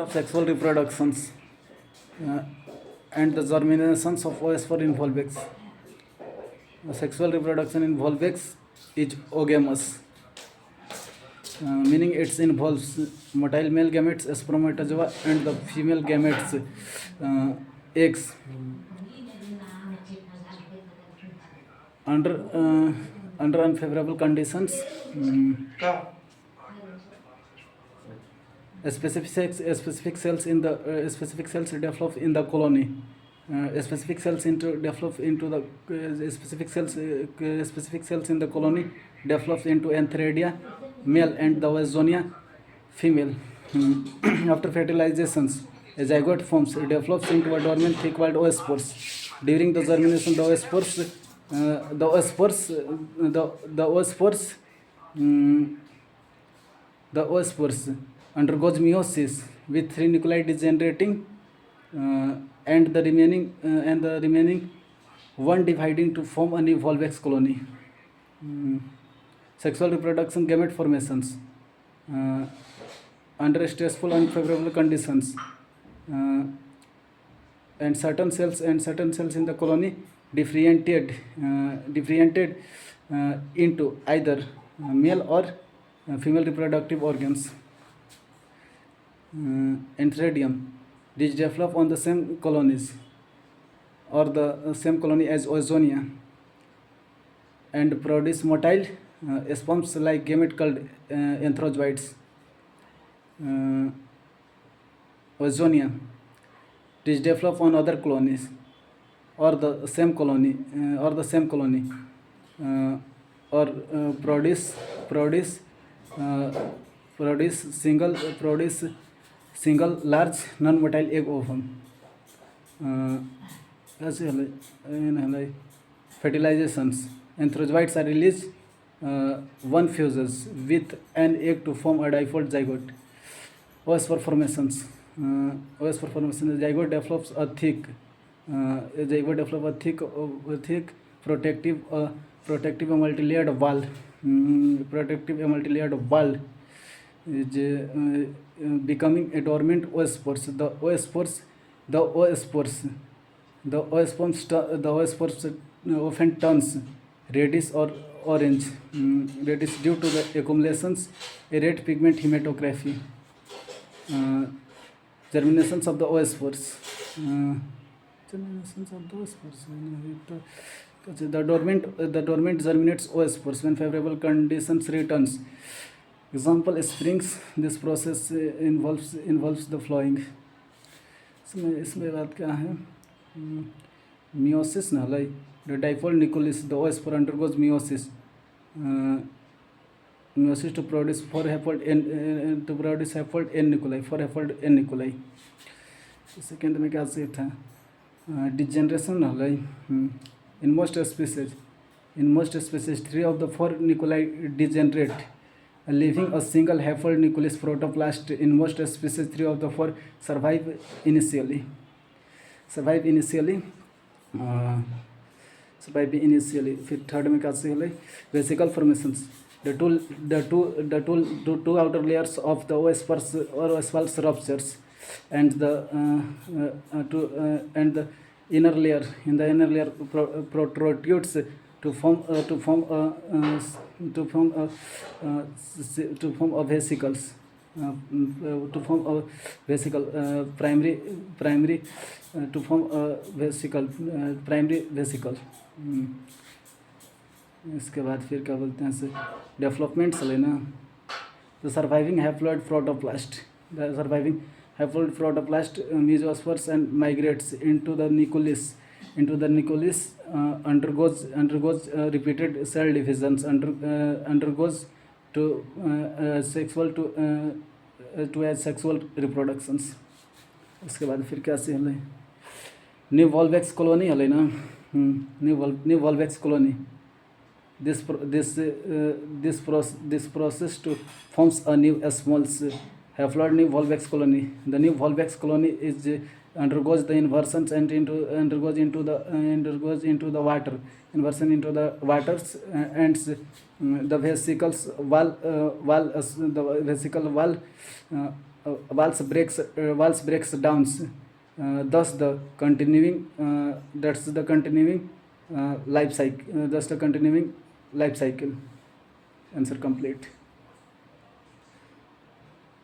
of sexual reproductions uh, and the germinations of OS for involve X. Sexual reproduction in Volvex is ogamous, meaning it involves motile male gametes, spermatozoa, and the female gametes, eggs. Under under unfavorable conditions, specific cells in the specific cells develop in the colony. Specific cells develop into the specific cells in the colony develops into antheridia male and the zonia female. After fertilizations, a zygote forms, develops into a dormant thick-walled oospores. During the germination, the oospores undergoes meiosis with 3 nuclei degenerating, and the remaining one dividing to form a new Volvex colony. Sexual reproduction gamete formations under stressful unfavorable conditions, and certain cells in the colony differentiated into either male or female reproductive organs. Antheridium, which develop on the same colonies or the same colony as Ozonia, and produce motile sperms like gamete called anthrozoids. Ozonia, which develop on other colonies or the same colony or produce single large non-motile egg ovum. Fertilizations. Anthrozoids are released one fuses with an egg to form a difold zygote. Oospore formations. Oospore formation. The zygote develops a thick protective multi-layered wall. Is becoming a dormant oospores. The oospores often turns reddish or orange, reddish due to the accumulations a red pigment hematography. Germinations of the oospores. The dormant germinates oospores when favorable conditions returns. Example springs. This process involves the flowing. इसमें बात क्या है? Meiosis ना like the dipole nucleus, the oospore undergoes meiosis. Meiosis to produce 4 haploid n nuclei, 4 haploid n nuclei. Second में क्या से था? Degeneration ना like in most species 3 of the 4 nuclei degenerate, leaving a single haploid nucleus protoplast. In most species 3 of the 4 survive initially. फिर third में क्या से है? Vesicle formations. The two outer layers of the oospores ruptures, and the inner layer protrudes to form a vesicles. Primary vesicle. इसके बाद फिर क्या बोलते हैं डेवलपमेंट चले ना. The surviving haploid protoplast mesospores and migrates into the nucleus. Undergoes repeated cell divisions. Undergoes to sexual reproductions. इसके बाद फिर क्या से हले न्यू वॉल्वेक्स कॉलोनी हले ना. New Volvex colony. This process to forms a new small haploid new Volvex colony. The new Volvex colony is undergoes the inversions and undergoes into the water. Inversion into the waters, and the vesicle wall Waltz breaks downs, thus the continuing that's the continuing life cycle. Answer complete.